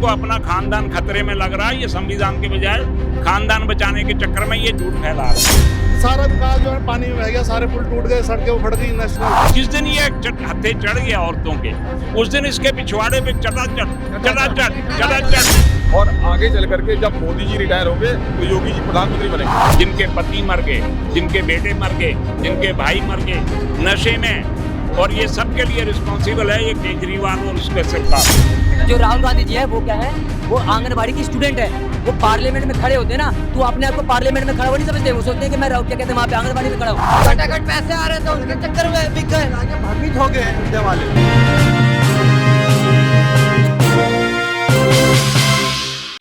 इनको अपना खानदान खतरे में लग रहा है, ये संविधान के बजाय खानदान बचाने के चक्कर में ये झूठ फैला रहे हैं। सारा विकास जो है पानी में बह गया, सारे पुल टूट गए, सड़कें उखड़ गई नेशनल। जिस दिन ये हत्थे चढ़ गया औरतों के, उस दिन इसके पिछवाड़े पे चटाचट। और आगे चल करके जब मोदी जी रिटायर होंगे तो योगी जी प्रधानमंत्री बनेंगे। जिनके पति मर गए, जिनके बेटे मर गए, जिनके भाई मर गए नशे में, और ये सब के लिए रिस्पॉन्सिबल है ये केजरीवाल और उसके सरकार। जो राहुल गांधी जी है वो क्या है, वो आंगनबाड़ी की स्टूडेंट है। वो पार्लियामेंट में खड़े होते हैं ना, तो अपने आप को पार्लियामेंट में खड़ा हुआ नहीं समझते। वो सोचते हैं कि मैं क्या कहते हैं वहाँ पे आंगनबाड़ी में खड़ा हूँ। फटाफट पैसे आ रहे थे, उनके चक्कर में बिक गए, भ्रमित हो गए इंडिया वाले।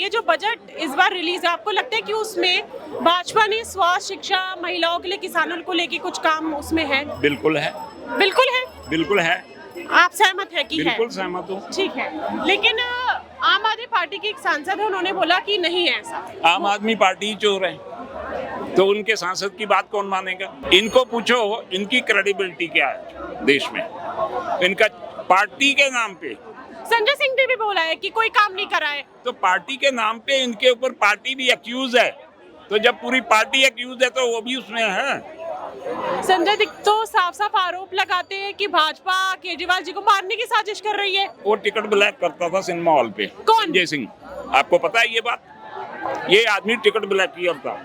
ये जो बजट इस बार रिलीज है, आपको लगता है कि उसमें भाजपा ने स्वास्थ्य, शिक्षा, महिलाओं के लिए, किसानों को लेके कुछ काम उसमें है? बिल्कुल है, बिल्कुल है, बिल्कुल है। आप सहमत है कि बिल्कुल है? सहमत हूँ। ठीक है, लेकिन आम आदमी पार्टी के एक सांसद है, उन्होंने बोला कि नहीं है ऐसा। आम आदमी पार्टी चोर है, तो उनके सांसद की बात कौन मानेगा? इनको पूछो इनकी क्रेडिबिलिटी क्या है देश में। इनका पार्टी के नाम पे, संजय सिंह ने भी बोला है कि कोई काम नहीं करा है। तो पार्टी के नाम पे इनके ऊपर पार्टी भी एक्यूज है, तो जब पूरी पार्टी एक्यूज है तो वो भी उसमें है। संजय तो साफ साफ आरोप लगाते हैं कि भाजपा केजरीवाल जी को मारने की साजिश कर रही है। वो टिकट ब्लैक करता था सिनेमा हॉल पे। कौन? संजय सिंह, आपको पता है ये बात? ये आदमी टिकट ब्लैक किया था,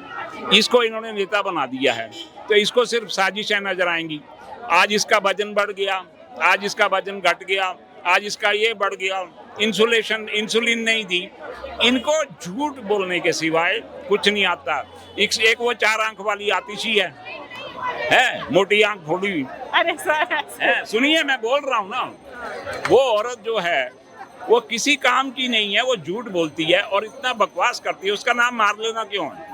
इसको इन्होंने नेता बना दिया है, तो इसको सिर्फ साजिशें नजर आएंगी। आज इसका वजन बढ़ गया, आज इसका वजन घट गया, आज इसका ये बढ़ गया, इंसुलिन नहीं दी। इनको झूठ बोलने के सिवाय कुछ नहीं आता। एक वो 4 आंख वाली आतिशी है मोटी आंख फोड़ी हुई। अरे सर, सुनिए, मैं बोल रहा हूँ ना, वो औरत जो है वो किसी काम की नहीं है, वो झूठ बोलती है और इतना बकवास करती है। उसका नाम मार लेना क्यों है?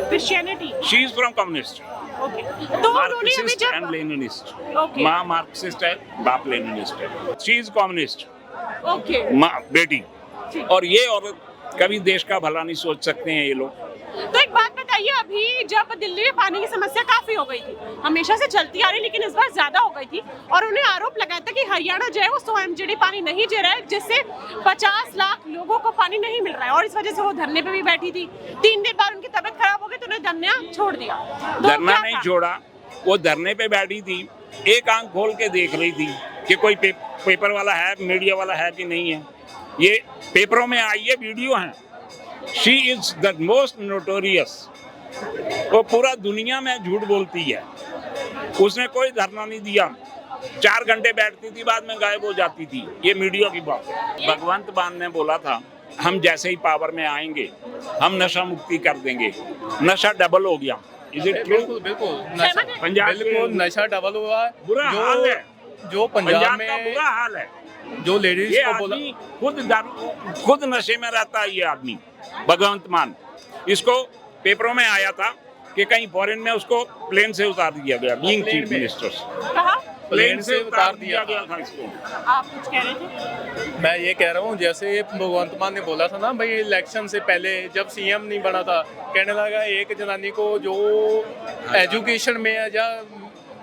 Christianity. She is from communist, okay, तो उन्होंने अभी मार्क्सिस्ट एंड जब लेनिनिस्ट। ओके, माँ मार्क्सिस्ट है, बाप लेनिनिस्ट है। शी इज कम्युनिस्ट, ओके, माँ बेटी। और ये औरत कभी देश का भला नहीं सोच सकते हैं ये लोग। तो एक बात बताइए, अभी जब दिल्ली में पानी की समस्या काफी हो गई थी, हमेशा से चलती आ रही, लेकिन इस बार ज्यादा हो गई थी, और उन्हें आरोप लगाया था कि हरियाणा जो है वो 100 MGD पानी नहीं दे रहा है, जिससे 50 लाख लोगों को पानी नहीं मिल रहा है, और इस वजह से वो धरने पे भी बैठी थी। 3 दिन बाद उनकी तबीयत खराब हो गई तो उन्हें धरना छोड़ दिया। तो धरना नहीं छोड़ा, वो धरने पे बैठी थी, एक आंख खोल के देख रही थी कि कोई पेपर वाला है, मीडिया वाला है कि नहीं है। ये पेपरों में आई है, वीडियो है। She is the most notorious. वो पूरा दुनिया में झूठ बोलती है। उसने कोई धरना नहीं दिया, 4 घंटे बैठती थी, बाद में गायब हो जाती थी। ये मीडिया की बात। भगवंत मान ने बोला था, हम जैसे ही पावर में आएंगे हम नशा मुक्ति कर देंगे। नशा डबल हो गया। Is it true? बिल्कुल पंजाब बिल्कुल नशा डबल हुआ है। बुरा हाल है, जो पंजाब में का बुरा हाल है। जो लेडीज ये को बोला, आदमी खुद नशे में रहता है। ये आदमी भगवंत मान, इसको पेपरों में आया था कि कहीं फॉरेन में उसको प्लेन से उतार दिया गया, बीइंग चीफ मिनिस्टर। कहा प्लेन से उतार दिया गया था इसको। आप कुछ कह रहे थे? मैं ये कह रहा हूँ, जैसे भगवंत मान ने बोला था ना भाई, इलेक्शन से पहले जब सीएम नहीं बना था, कहने लगा एक जनानी को जो एजुकेशन में है या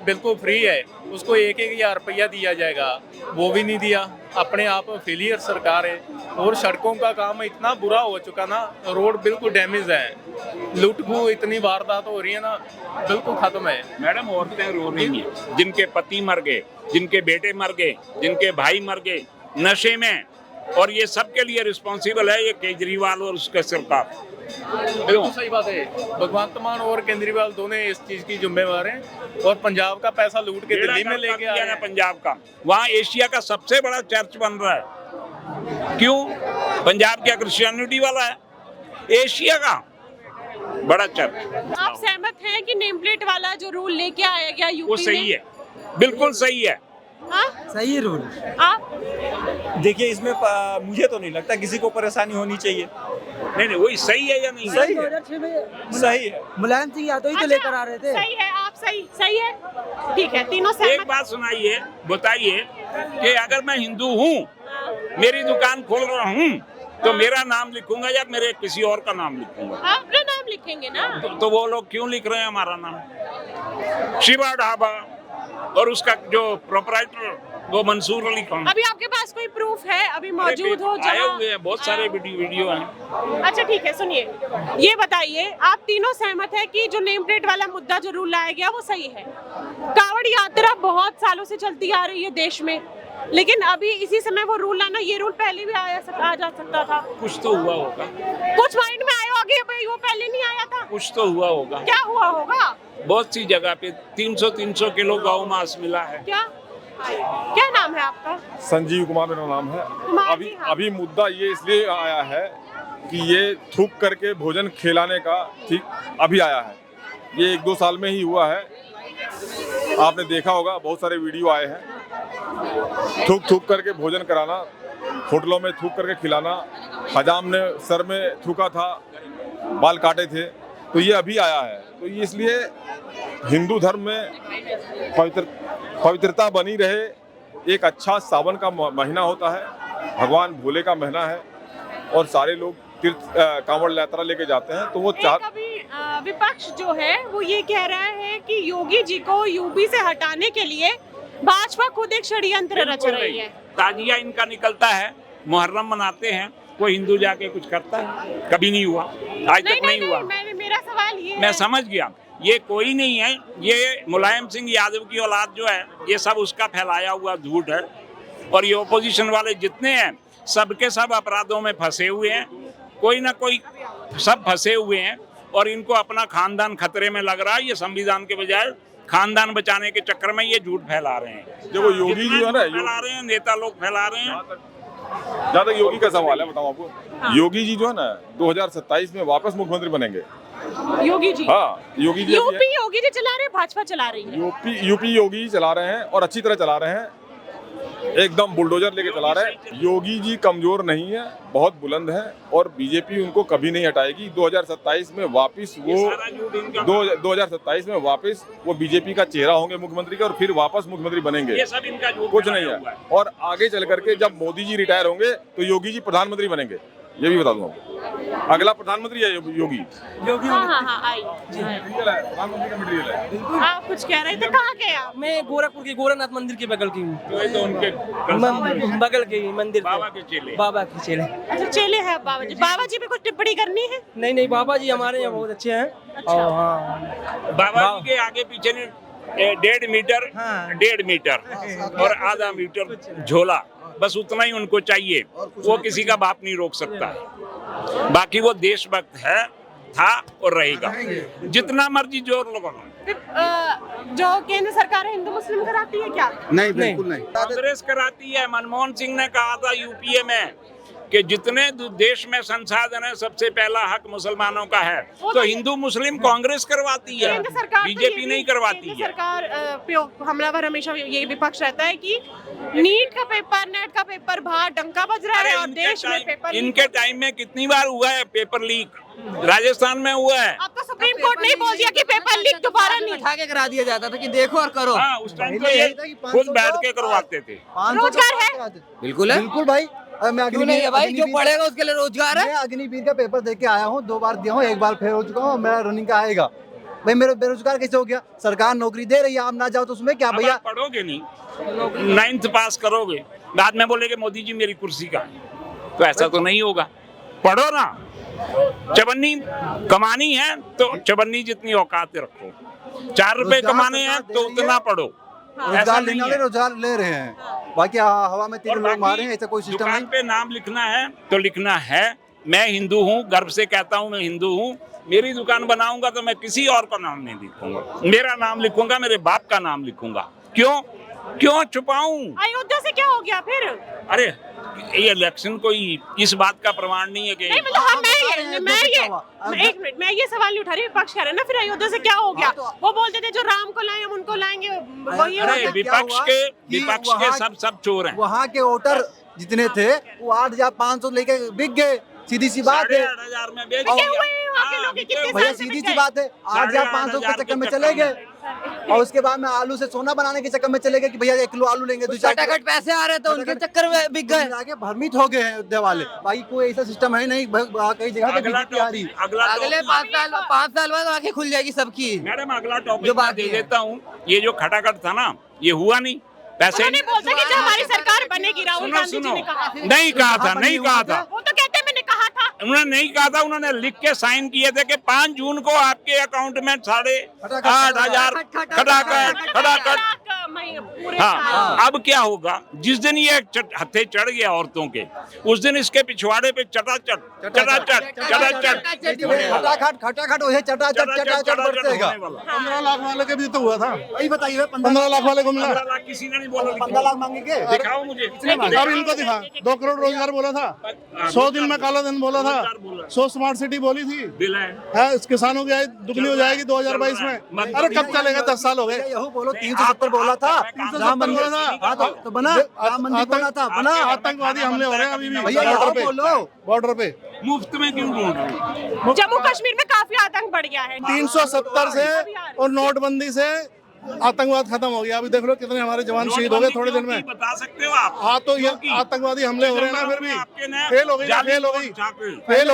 बिल्कुल फ्री है, उसको 1-1 रुपया दिया जाएगा। वो भी नहीं दिया। अपने आप फेलियर सरकार है। और सड़कों का काम इतना बुरा हो चुका ना, रोड बिल्कुल डैमेज है, लूट खू इतनी वारदात हो रही है ना, बिल्कुल खत्म है। मैडम, औरतें रो रही हैं, जिनके पति मर गए, जिनके बेटे मर गए, जिनके भाई मर गए नशे में, और ये सब के लिए रिस्पॉन्सिबल है ये केजरीवाल और उसके सरकार। बिल्कुल सही बात है। भगवंत मान और केजरीवाल दोनों इस चीज की जिम्मेवार हैं, और पंजाब का पैसा लूट के दिल्ली में लेके आ रहे हैं। पंजाब का, वहाँ एशिया का सबसे बड़ा चर्च बन रहा है। क्यों? पंजाब क्या क्रिश्चियनिटी वाला है? एशिया का बड़ा चर्च। आप सहमत हैं कि नेम प्लेट वाला जो रूल लेके आया गया यूपी वो सही है, बिल्कुल सही है। हाँ? सही रूल। आप देखिए, इसमें मुझे तो नहीं लगता किसी को परेशानी होनी चाहिए। नहीं, वही सही है या नहीं? सही है, सही है। मुलायम सिंह यादव ही तो लेकर आ रहे थे। सही है, आप सही है, ठीक है, तीनों एक सहमत। बात सुनाइए, बताइए कि अगर मैं हिंदू हूँ, मेरी दुकान खोल रहा हूँ, तो मेरा नाम लिखूंगा या मेरे किसी और का नाम लिखूंगा? आप अपना नाम लिखेंगे ना। तो वो लोग क्यों लिख रहे हैं हमारा नाम? शिवा ढाबा, और उसका जो प्रोपराइटर वो मंसूर अली खान। अभी आपके पास कोई प्रूफ है अभी मौजूद हो आए हुए हैं, बहुत सारे वीडियो हैं। अच्छा ठीक है, सुनिए, ये बताइए, आप तीनों सहमत है कि जो नेम प्लेट वाला मुद्दा जो रूल लाया गया वो सही है? कांवड़ यात्रा बहुत सालों से चलती आ रही है देश में, लेकिन अभी इसी समय वो रूल लाना, ये रूल पहले भी आ जा सकता था। कुछ तो हुआ होगा, कुछ माइंड में आया होगा भाई, वो पहले नहीं आया था। कुछ तो हुआ होगा। क्या हुआ होगा? बहुत सी जगह पे 300 किलो गौ मांस मिला है। क्या नाम है आपका? संजीव कुमार मेरा नाम है। कुमार जी, हाँ। अभी मुद्दा ये इसलिए आया है कि ये थूक करके भोजन खिलाने का ठीक अभी आया है, ये 1-2 साल में ही हुआ है। आपने देखा होगा बहुत सारे वीडियो आए हैं, थूक करके भोजन कराना, होटलों में थूक करके खिलाना। हजाम ने सर में थूका था, बाल काटे थे, तो ये अभी आया है। तो ये इसलिए हिंदू धर्म में पवित्रता बनी रहे। एक अच्छा सावन का महीना होता है, भगवान भोले का महीना है, और सारे लोग तीर्थ कांवड़ यात्रा लेके जाते हैं। तो वो विपक्ष जो है वो ये कह रहा है कि योगी जी को यूपी से हटाने के लिए भाजपा खुद एक षड्यंत्र रच रही है। ताजिया इनका निकलता है, मुहर्रम मनाते हैं, कोई हिंदू जाके कुछ करता है? कभी नहीं हुआ, आज तक नहीं हुआ। मेरा सवाल ये मैं समझ गया, ये कोई नहीं है, ये मुलायम सिंह यादव की औलाद जो है, ये सब उसका फैलाया हुआ झूठ है। और ये ओपोजिशन वाले जितने हैं सबके सब अपराधों में फंसे हुए हैं, कोई ना कोई सब फंसे हुए हैं, और इनको अपना खानदान खतरे में लग रहा है। ये संविधान के बजाय खानदान बचाने के चक्कर में ये झूठ फैला रहे हैं। देखो योगी जी है ना, फैला रहे हैं, नेता लोग फैला रहे हैं। जहाँ तक योगी का सवाल है, बताऊँ आपको, योगी जी जो है ना 2027 में वापस मुख्यमंत्री बनेंगे। योगी जी? हाँ, योगी जी योगी जी चला रहे हैं, भाजपा चला रही है। यूपी योगी जी चला रहे हैं, और अच्छी तरह चला रहे हैं, एकदम बुलडोजर लेके चला रहे हैं। योगी जी कमजोर नहीं है, बहुत बुलंद है, और बीजेपी उनको कभी नहीं हटाएगी। 2027 में वापस वो 2027 में वापस वो बीजेपी का चेहरा होंगे मुख्यमंत्री का, और फिर वापस मुख्यमंत्री बनेंगे। ये सब इनका झूठ कुछ नहीं है। और आगे चल करके जब मोदी जी रिटायर होंगे तो योगी जी प्रधानमंत्री बनेंगे, ये भी बता दूं आपको। अगला प्रधानमंत्री है योगी। प्रधानमंत्री का मटेरियल है। आप कुछ कह रहे थे, कहाँ के आप? मैं गोरखपुर की गोरखनाथ मंदिर के बगल की हूँ। तो उनके बगल के मंदिर, बाबा के चेले। बाबा के चेले। अच्छा, चेले हैं बाबा जी। बाबा जी पे कुछ टिप्पणी करनी है? नहीं, बाबा जी हमारे यहाँ बहुत अच्छे हैं। और हाँ, बाबा जी के आगे पीछे 1.5 मीटर, हाँ। 1.5 मीटर और आधा मीटर झोला, बस उतना ही उनको चाहिए। वो किसी का बाप नहीं रोक सकता है। बाकी वो देशभक्त है, था और रहेगा, जितना मर्जी जोर लगाओ। जो केंद्र सरकार हिंदू मुस्लिम कराती है क्या? नहीं, बिल्कुल नहीं। कांग्रेस कराती है। मनमोहन सिंह ने कहा था यूपीए में कि जितने देश में संसाधन है सबसे पहला हक मुसलमानों का है, तो हिंदू मुस्लिम कांग्रेस करवाती है, बीजेपी नहीं करवाती है। सरकार पे हमलावर हमेशा ये विपक्ष रहता है कि नीट का पेपर, नेट का पेपर बाहर डंका बज रहा है, और देश में पेपर इनके टाइम में कितनी बार हुआ है पेपर लीक? राजस्थान में हुआ है। अब तो सुप्रीम कोर्ट ने बोल दिया कि पेपर लीक दोबारा नहीं। उठा के करा दिया जाता था कि देखो और करो। हाँ, उस टाइम तो ये खुद बैठ के करवाते थे। रोजगार है? बिल्कुल है, बिल्कुल भाई। मैं भाई जो पढ़ेगा उसके लिए रोजगार है। मैं अग्निवीर का पेपर दे के आया हूँ, 2 बार दिया हूँ, 1 बार फेल हो चुका हूँ, मेरा रनिंग का आएगा। भाई मेरा बेरोजगार कैसे हो गया? सरकार नौकरी दे रही है, आप ना जाओ तो उसमें क्या भैया? पढ़ोगे नहीं, 9th पास करोगे, बाद में बोलेगे मोदी जी मेरी कुर्सी का, तो ऐसा तो नहीं होगा। पढ़ो ना, चवन्नी कमानी है तो चवन्नी जितनी औकात रखो, 4 रुपए कमाने हैं तो उतना पढ़ो। रोजगार लेने वाले रोजगार ले रहे हैं, बाकी हवा में 3 लोग मारे हैं, ऐसा कोई सिस्टम नहीं। दुकान पे नाम लिखना है तो लिखना है मैं हिंदू हूँ, गर्व से कहता हूँ मैं हिंदू हूँ। मेरी दुकान बनाऊंगा तो मैं किसी और का नाम नहीं लिखूंगा, मेरा नाम लिखूंगा, मेरे बाप का नाम लिखूंगा। क्यों छुपाऊं? अयोध्या से क्या हो गया फिर? अरे ये इलेक्शन कोई इस बात का प्रमाण नहीं है कि नहीं, मतलब मैं ये सवाल नहीं उठा रही, विपक्ष कह रहे हैं ना, फिर अयोध्या से क्या हो गया? वो बोलते थे जो राम को लाए हम उनको लाएंगे, वही। अरे विपक्ष के सब चोर हैं। वहाँ के वोटर जितने थे वो 8,500 लेके बिक गए, सीधी सी बात है। 8,500 में बेच भैया सीधी सी बात है, 8,500 के चक्कर में चले गए, और उसके बाद में आलू से सोना बनाने के चक्कर में चले गए कि भैया 1 किलो आलू लेंगे, 2 फटाफट पैसे आ रहे थे उनके चक्कर में बिक गए, आगे भ्रमित हो गए हैं अयोध्या वाले। बाकी कोई ऐसा सिस्टम है नहीं, कई जगह पे बीजेपी आ रही। अगले 5 साल बाद आंखें खुल जाएगी सबकी। मैडम अगला टॉपिक मैं दे देता हूँ। ये जो खटाखट था ना, ये हुआ नहीं। पैसे उन्होंने बोलता कि जब हमारी सरकार बनेगी राहुल सुनो गांधी जी ने कहा। नहीं कहा था, नहीं कहा था, वो तो कहते हैं मैंने कहा था। उन्होंने नहीं कहा था, उन्होंने लिख के साइन किए थे कि 5 जून को आपके अकाउंट में 8,500 खटाखट। पूरे हाँ, अब क्या होगा, जिस दिन ये हत्थे चढ़ गया औरतों के, उस दिन इसके पिछवाड़े पे चटाचट खटाखट वही चटाचट बरसेगा। 15 लाख वाले के भी तो हुआ था। वही बताइए 15 लाख वाले को मिला। 15 लाख किसी ने नहीं बोला। 15 लाख मांगेंगे। दिखाओ मुझे। अब इनको दिखा, 2 करोड़ रोजगार बोला था, 100 दिन में काला दिन बोला था, 100 स्मार्ट सिटी बोली थी, बिल है। इस किसानों की आय दुगनी हो जाएगी 2022 में। अरे कब चलेगा, 10 साल हो गए। यही बोलो 370 बोला था, राम मंदिर बोला था। हाँ तो बना, राम मंदिर बोला था बना। आतंकवादी हमले हो रहे हैं अभी भी भैया बॉर्डर पे। मुफ्त में क्यों ढूंढ रहे हो? जम्मू कश्मीर में काफी आतंक बढ़ गया है। 370 से और नोटबंदी से आतंकवाद खत्म हो गया। अभी देख लो कितने हमारे जवान शहीद हो गए थोड़े दिन में। बता सकते हो आप? हाँ तो ये आतंकवादी हमले हो रहे हैं ना, फिर भी फेल हो गई ना, फेल हो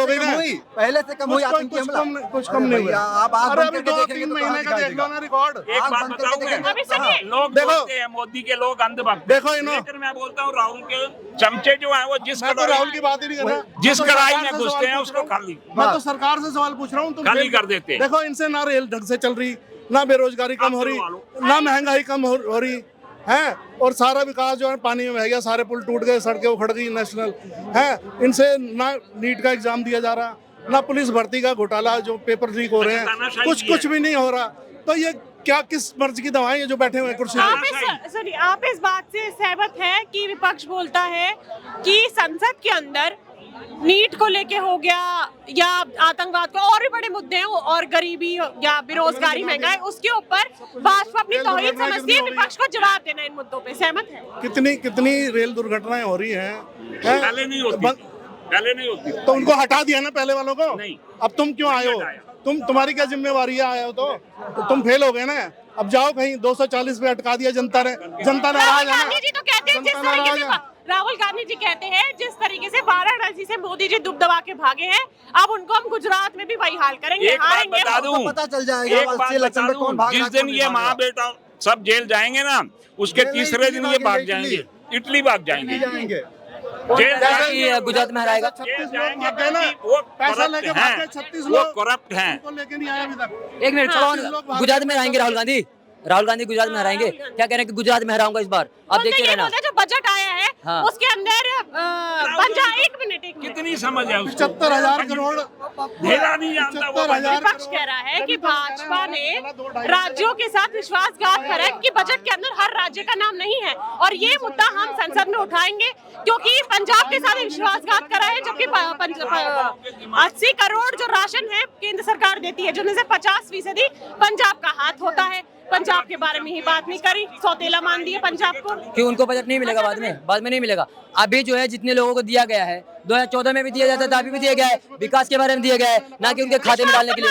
गई ना। पहले से कम हुई आतंकी हमला। कुछ कम नहीं हुआ। आप आग अरे बंद अभी करके 2-3 देखेंगे तो महीने का देख लो ना रिकॉर्ड। एक बात बताऊं मैं, अभी सुनिए। लोग देखो। बोलते हैं मोदी के लोग अंधभक्त। देखो इन्हों- लेकिन मैं बोलता हूँ राहुल के चमचे जो है वो जिस मैं तो राहुल की बात ही नहीं कर रहा। जिस मैं तो कढ़ाई सरकार में से घुसते सवाल हैं पूछ उसको रहा हूँ। खाली मैं तो सरकार से सवाल पूछ रहा हूँ, तुम खाली फेल- कर देते हैं। देखो इनसे ना रेल ढंग से चल रही, ना बेरोजगारी कम हो रही, ना महंगाई कम हो रही है, और सारा विकास जो है पानी में बह गया। सारे पुल टूट गए, सड़कें उखड़ गई नेशनल है। इनसे ना नीट का एग्जाम दिया जा रहा, ना पुलिस भर्ती का घोटाला जो पेपर लीक हो रहे हैं, कुछ भी नहीं हो रहा। तो ये क्या किस मर्ज की दवाएं ये जो बैठे हुए हैं कुर्सी पे? आप इस बात से सहमत हैं कि विपक्ष बोलता है कि संसद के अंदर नीट को लेके हो गया या आतंकवाद को और भी बड़े मुद्दे हैं, और गरीबी या बेरोजगारी, महंगाई, उसके ऊपर भाजपा अपनी तौहीद समझती है, विपक्ष को जवाब देना इन मुद्दों पे सहमत है। कितनी रेल दुर्घटनाएं हो रही हैं, हैं? पहले नहीं होती। तो उनको हटा दिया ना पहले वालों को। नहीं। अब तुम क्यों आए हो? तुम्हारी क्या जिम्मेवारी है आए हो तो तुम फेल हो गए ना। अब जाओ कहीं 240 पे अटका दिया जनता ने नाराज है गांधी जी तो कहते हैं जिस तरीके से राहुल गांधी जी कहते हैं जिस तरीके से वाराणसी से मोदी जी दुब दबा के भागे हैं, अब उनको हम गुजरात में भी वही हाल करेंगे, एक बात हारेंगे। बता दूं, पता चल एक जाएगा बात बस इलेक्शन में कौन भाग रहा जिस है, दिन कौन ये नहीं भाग माँ रहा। बेटा सब जेल जाएंगे ना, उसके तीसरे दिन ये भाग जाएंगे, इटली भाग जाएंगे। जाएंगे। जेल कि गुजरात में हराएगा। 36 लोग भाग गए ना, वो पैसा corrupt लेके हैं, भाग गए 36 वो लोग, करप्ट हैं। उनको लेके नहीं आया अभी तक। एक मिनट, कौन गुजरात में हराएंगे? राहुल गांधी गुजरात में हराएंगे। क्या कह रहे हैं कि गुजरात में हराऊंगा इस बार? आप देखते रहना। जो बजट आया है हाँ। उसके अंदर एक मिनट कितनी समझ है उसको? 75,000 करोड़ धेरा नहीं जानता वो। 75,000 विपक्ष कह रहा है कि भाजपा ने राज्यों के साथ विश्वासघात करा है कि बजट के अंदर हर राज्य का नाम नहीं है, और ये मुद्दा हम संसद में उठाएंगे क्योंकि पंजाब के साथ विश्वासघात करा है, जबकि 80 करोड़ जो राशन है केंद्र सरकार देती है, जिनमें से 50% पंजाब का हाथ होता है। पंजाब के बारे में ही बात नहीं करी, सौतेला मान दिए पंजाब को। कि उनको बजट नहीं मिलेगा बाद में नहीं मिलेगा। अभी जो है जितने लोगों को दिया गया है, 2014 में भी दिया जाता था, अभी भी दिया गया है, विकास के बारे में दिया गया है, ना कि उनके खाते में डालने के लिए।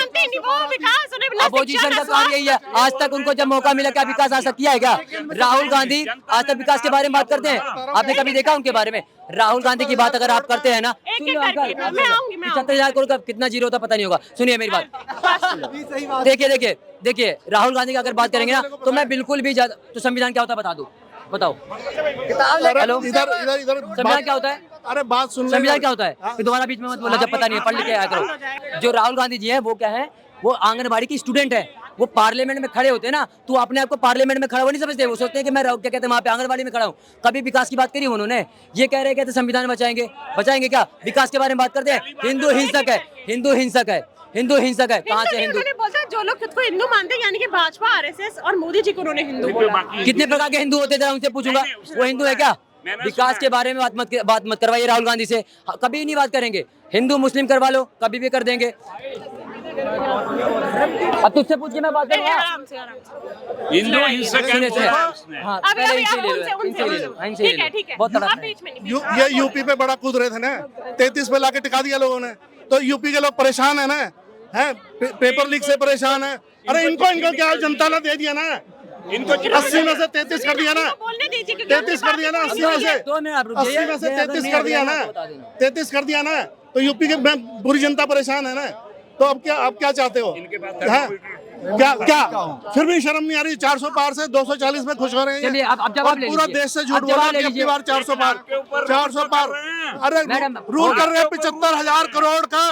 अपोजिशन का काम यही है, आज तक उनको जब मौका मिला क्या विकास आज तक किया है क्या? राहुल गांधी आज तक विकास के बारे में बात करते हैं? आपने कभी देखा उनके बारे में? राहुल गांधी की बात अगर आप करते हैं ना, 75,000 करोड़ का कितना जीरो होता पता नहीं होगा। सुनिए मेरी बात, देखिए राहुल गांधी की अगर बात करेंगे ना, तो मैं बिल्कुल भी ज्यादा, तो संविधान क्या होता है बता दूं? बताओ। हेलो, इधर संविधान क्या होता है? अरे बात सुन, संविधान क्या होता है? फिर दोबारा बीच में मत बोला जब पता नहीं है, पढ़ लिख के आया करो। जो राहुल गांधी जी है वो क्या है, वो आंगनबाड़ी की स्टूडेंट है। वो पार्लियामेंट में खड़े होते हैं ना, तो अपने आप को पार्लियामेंट में खड़ा हुआ नहीं समझते। वो सोचते हैं कि मैं क्या कहते हैं वहाँ पे आंगनबाड़ी में खड़ा हूँ। कभी विकास की बात करी उन्होंने? ये कह रहे कहते संविधान बचाएंगे क्या? विकास के बारे में बात करते हैं? हिंदू हिंसक है। कहाँ से हिंदू? जो लोग खुद को हिंदू मानते हैं, यानी कि भाजपा, आरएसएस और मोदी जी को उन्होंने हिंदू बोला। कितने प्रकार के हिंदू होते थे उनसे पूछूंगा, वो हिंदू है क्या? विकास के बारे में बात मत करवाइए राहुल गांधी से, कभी नहीं बात करेंगे। हिंदू मुस्लिम करवा लो, कभी भी कर देंगे। अब तुझसे पूछ के मैं बात करूंगा। आराम से हिंदू हिंसक है बोला है उसने। हाँ, अभी पहले इनसे आप ले लो, उनसे इनसे ले लो। ठीक है। बहुत आप बीच में नहीं। ये यूपी पे बड़ा कूद रहे थे ना, 33 पे लाके टिका दिया लोगों ने। तो यूपी के लोग परेशान है ना, हैं पेपर लीक से परेशान है। अरे इनको क्या जनता ने दे दिया ना, इनको 80 में से 33 कर दिया ना, 33 कर दिया ना, 80 में से 33 कर दिया ना, 33 कर दिया ना। तो यूपी के पूरी जनता परेशान है ना। तो अब क्या चाहते हो? क्या क्या फिर भी शर्म नहीं आ रही? 400 पार से 240 में खुश हो रहे चलिए, हैं अब जवाब और ले पूरा लीजिए। देश से झूठ अब बोला जवाब ले कि लीजिए। अगली बार 400 पार, 400 पार। अरे मैडम, रूल कर रहे हैं 75,000 करोड़ का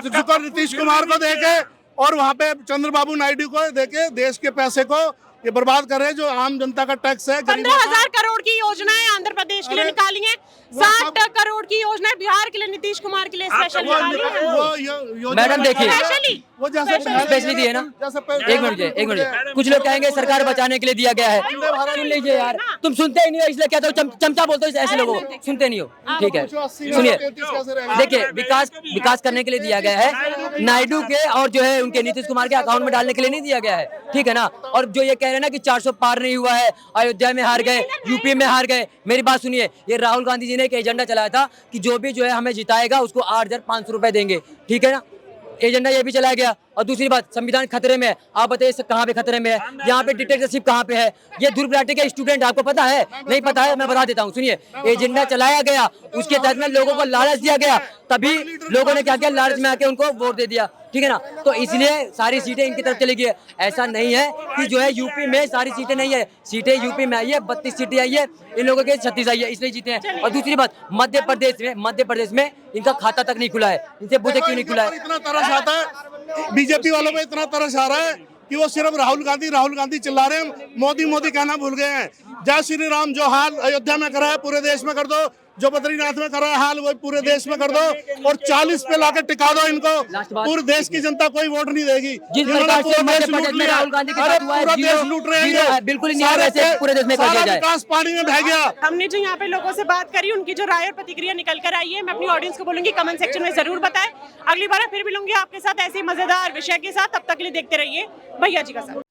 शुक्र नीतीश कुमार को देके और वहाँ पे चंद्रबाबू नायडू को देके देश के पैसे को ये बर्बाद कर रहे हैं, जो आम जनता का टैक्स है। 15,000 करोड़ की योजनाएं आंध्र प्रदेश के लिए निकाली हैं, 60 करोड़ की योजनाएं बिहार के लिए नीतीश कुमार के लिए स्पेशल निकाली है। मैडम देखिए, स्पेशली वो जैसे स्पेशली दिए ना। एक मिनट, कुछ लोग कहेंगे सरकार बचाने के लिए दिया गया है। सुन लीजिए यार, तुम सुनते ही नहीं हो इसलिए कहते हो चमचा बोलते हो ऐसे लोगों को, सुनते नहीं हो। ठीक है, सुनिए, देखिए विकास करने के लिए दिया गया है, नायडू के और जो है उनके नीतीश कुमार के अकाउंट में डालने के लिए नहीं दिया गया है, ठीक है ना। और जो ये कह रहे हैं ना कि 400 पार नहीं हुआ है, अयोध्या में हार गए, यूपी में हार गए, मेरी बात सुनिए, ये राहुल गांधी जी ने एक एजेंडा चलाया था कि जो भी जो है हमें जिताएगा उसको 8,500 रुपए देंगे, ठीक है ना। एजेंडा ये भी चलाया गया। और दूसरी बात, संविधान खतरे में है। आप बताइए कहाँ पे खतरे में है? यहाँ पे डिक्टेटरशिप कहाँ पे है? ये ध्रुव राठी के स्टूडेंट, आपको पता है? नहीं पता है, मैं बता देता हूँ, सुनिए। एजेंडा चलाया गया, उसके तहत में लोगों को लालच दिया गया, तभी लोगों ने क्या किया, लालच में आके उनको वोट दे दिया, ठीक है ना। तो इसलिए सारी सीटें इनकी तरफ चली गई। ऐसा नहीं है कि जो है यूपी में सारी सीटें नहीं है, सीटें यूपी में आई है, 32 सीटें आई है, इन लोगों के 36 आई है, इसलिए जीते हैं। और दूसरी बात, मध्य प्रदेश में इनका खाता तक नहीं खुला है, इनसे पूछे क्यों नहीं खुला है? इतना तरस आता है बीजेपी वालों में, इतना तरस आ रहा है कि वो सिर्फ राहुल गांधी चिल्ला रहे हैं, मोदी कहना भूल गए हैं। जय श्री राम जो हाल अयोध्या में करा है पूरे देश में कर दो, जो बद्रीनाथ में करा है हाल वो पूरे देश में कर दो, और 40 पे लाकर टिका दो इनको। पूरे देश की जनता कोई वोट नहीं देगी। जिस प्रकार से मध्य प्रदेश में राहुल गांधी के साथ हुआ है, पूरा देश लूट रहे हैं, बिल्कुल नहीं, वैसे पूरे देश में कर दिया जाए। विकास पानी में बह गया। हमने जो यहाँ पे लोगों से बात करी, उनकी जो राय और प्रतिक्रिया निकल कर आई है, मैं अपनी ऑडियंस को बोलूंगी कमेंट सेक्शन में जरूर बताएं। अगली बार फिर मिलूंगी आपके साथ ऐसे मजेदार विषय के साथ, तब तक के लिए देखते रहिए भैया जी का साथ।